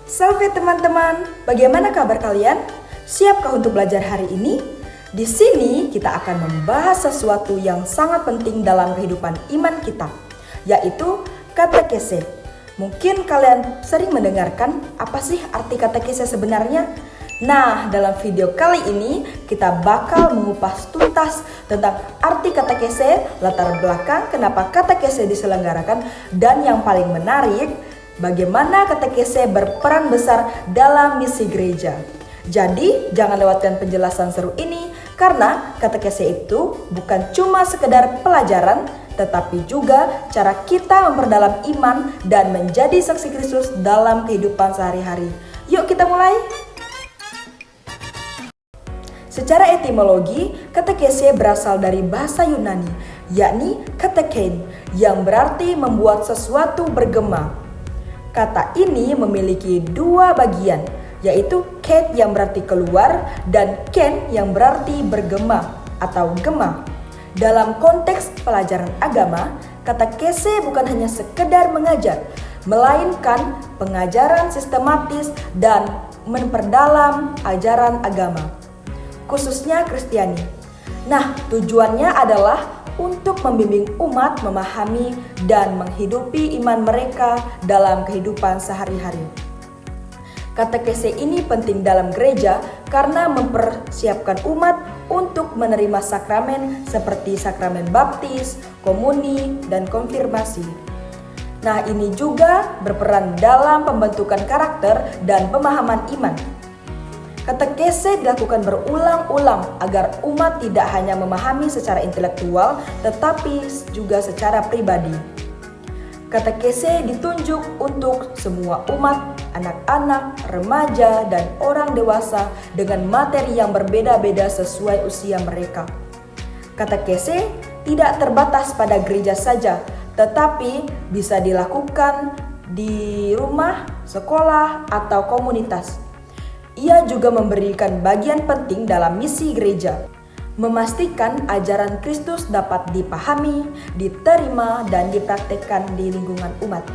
Salve teman-teman, bagaimana kabar kalian? Siapkah untuk belajar hari ini? Di sini kita akan membahas sesuatu yang sangat penting dalam kehidupan iman kita, yaitu katekese. Mungkin kalian sering mendengarkan apa sih arti katekese sebenarnya? Nah, dalam video kali ini kita bakal mengupas tuntas tentang arti katekese, latar belakang kenapa katekese diselenggarakan, dan yang paling menarik, bagaimana katekese berperan besar dalam misi gereja. Jadi, jangan lewatkan penjelasan seru ini karena katekese itu bukan cuma sekedar pelajaran, tetapi juga cara kita memperdalam iman dan menjadi saksi Kristus dalam kehidupan sehari-hari. Yuk kita mulai! Secara etimologi, katekese berasal dari bahasa Yunani, yakni katekein, yang berarti membuat sesuatu bergema. Kata ini memiliki dua bagian, yaitu ket yang berarti keluar dan ken yang berarti bergema atau gema. Dalam konteks pelajaran agama, katekese bukan hanya sekedar mengajar, melainkan pengajaran sistematis dan memperdalam ajaran agama, khususnya Kristiani. Nah, tujuannya adalah untuk membimbing umat memahami dan menghidupi iman mereka dalam kehidupan sehari-hari. Katekese ini penting dalam gereja karena mempersiapkan umat untuk menerima sakramen seperti sakramen baptis, komuni, dan konfirmasi. Nah, ini juga berperan dalam pembentukan karakter dan pemahaman iman. Katekese dilakukan berulang-ulang agar umat tidak hanya memahami secara intelektual, tetapi juga secara pribadi. Katekese ditunjuk untuk semua umat, anak-anak, remaja, dan orang dewasa dengan materi yang berbeda-beda sesuai usia mereka. Katekese tidak terbatas pada gereja saja, tetapi bisa dilakukan di rumah, sekolah, atau komunitas. Ia juga memberikan bagian penting dalam misi gereja, memastikan ajaran Kristus dapat dipahami, diterima, dan dipraktikkan di lingkungan umat.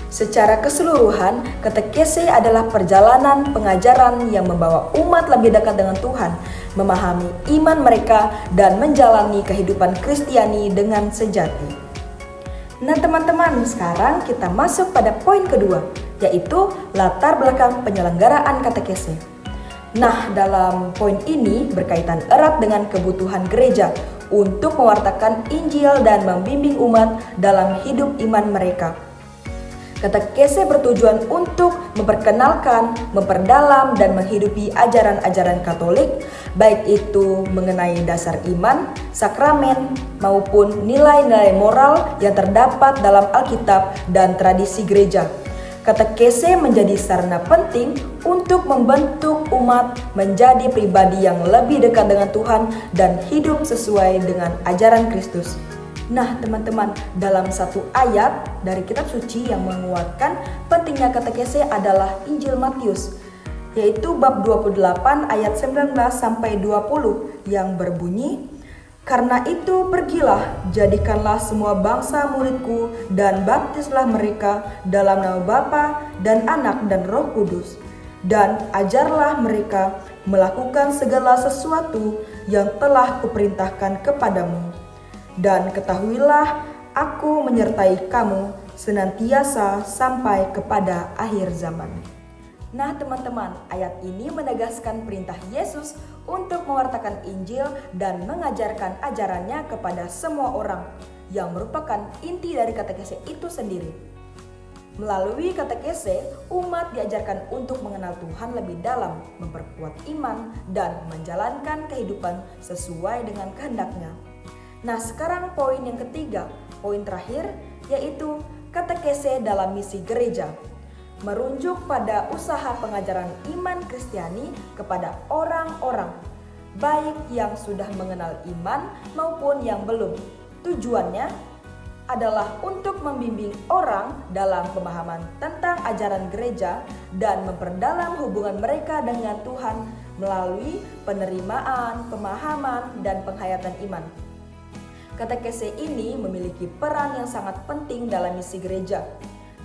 Secara keseluruhan, katekese adalah perjalanan pengajaran yang membawa umat lebih dekat dengan Tuhan, memahami iman mereka, dan menjalani kehidupan Kristiani dengan sejati. Nah teman-teman, sekarang kita masuk pada poin kedua, yaitu latar belakang penyelenggaraan katekese. Nah, dalam poin ini berkaitan erat dengan kebutuhan gereja untuk mewartakan Injil dan membimbing umat dalam hidup iman mereka. Katekese bertujuan untuk memperkenalkan, memperdalam, dan menghidupi ajaran-ajaran Katolik, baik itu mengenai dasar iman, sakramen, maupun nilai-nilai moral yang terdapat dalam Alkitab dan tradisi gereja. Katekese menjadi sarana penting untuk membentuk umat menjadi pribadi yang lebih dekat dengan Tuhan dan hidup sesuai dengan ajaran Kristus. Nah teman-teman, dalam satu ayat dari kitab suci yang menguatkan pentingnya katekese adalah Injil Matius, yaitu bab 28 ayat 19 sampai 20 yang berbunyi, "Karena itu pergilah, jadikanlah semua bangsa muridku dan baptislah mereka dalam nama Bapa dan Anak dan Roh Kudus, dan ajarlah mereka melakukan segala sesuatu yang telah kuperintahkan kepadamu. Dan ketahuilah, aku menyertai kamu senantiasa sampai kepada akhir zaman." Nah teman-teman, ayat ini menegaskan perintah Yesus untuk mewartakan Injil dan mengajarkan ajarannya kepada semua orang, yang merupakan inti dari katekese itu sendiri. Melalui katekese, umat diajarkan untuk mengenal Tuhan lebih dalam, memperkuat iman, dan menjalankan kehidupan sesuai dengan kehendaknya. Nah sekarang poin yang ketiga, poin terakhir, yaitu katekese dalam misi gereja. Merujuk pada usaha pengajaran iman Kristiani kepada orang-orang, baik yang sudah mengenal iman maupun yang belum. Tujuannya adalah untuk membimbing orang dalam pemahaman tentang ajaran gereja dan memperdalam hubungan mereka dengan Tuhan melalui penerimaan, pemahaman, dan penghayatan iman. Katekese ini memiliki peran yang sangat penting dalam misi gereja,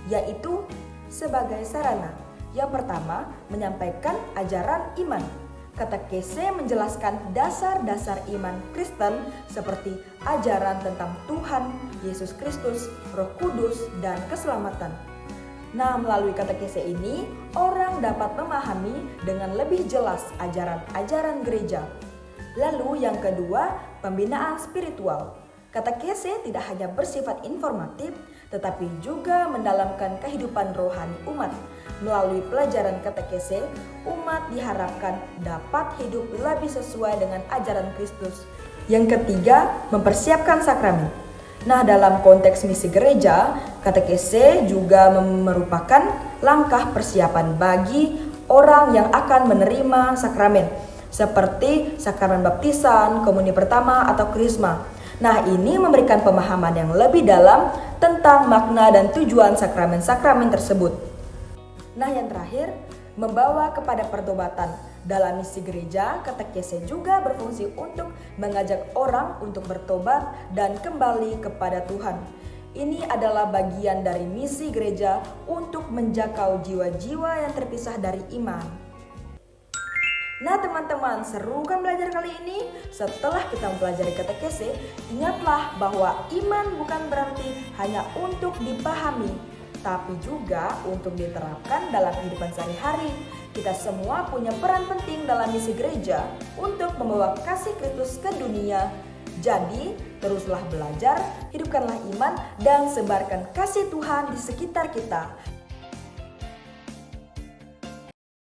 yaitu sebagai sarana Yang pertama, menyampaikan ajaran iman. Katekese menjelaskan dasar-dasar iman Kristen seperti ajaran tentang Tuhan, Yesus Kristus, Roh Kudus, dan keselamatan. Nah, melalui katekese ini, orang dapat memahami dengan lebih jelas ajaran-ajaran gereja. Lalu yang kedua, pembinaan spiritual. Katekese tidak hanya bersifat informatif, tetapi juga mendalamkan kehidupan rohani umat. Melalui pelajaran katekese, umat diharapkan dapat hidup lebih sesuai dengan ajaran Kristus. Yang ketiga, mempersiapkan sakramen. Nah, dalam konteks misi gereja, katekese juga merupakan langkah persiapan bagi orang yang akan menerima sakramen, seperti sakramen baptisan, komuni pertama, atau krisma. Nah, ini memberikan pemahaman yang lebih dalam tentang makna dan tujuan sakramen-sakramen tersebut. Nah, yang terakhir, membawa kepada pertobatan. Dalam misi gereja, katekese juga berfungsi untuk mengajak orang untuk bertobat dan kembali kepada Tuhan. Ini adalah bagian dari misi gereja untuk menjangkau jiwa-jiwa yang terpisah dari iman. Nah teman-teman, seru kan belajar kali ini? Setelah kita mempelajari katekese, ingatlah bahwa iman bukan berarti hanya untuk dipahami, tapi juga untuk diterapkan dalam kehidupan sehari-hari. Kita semua punya peran penting dalam misi gereja untuk membawa kasih Kristus ke dunia. Jadi, teruslah belajar, hidupkanlah iman, dan sebarkan kasih Tuhan di sekitar kita.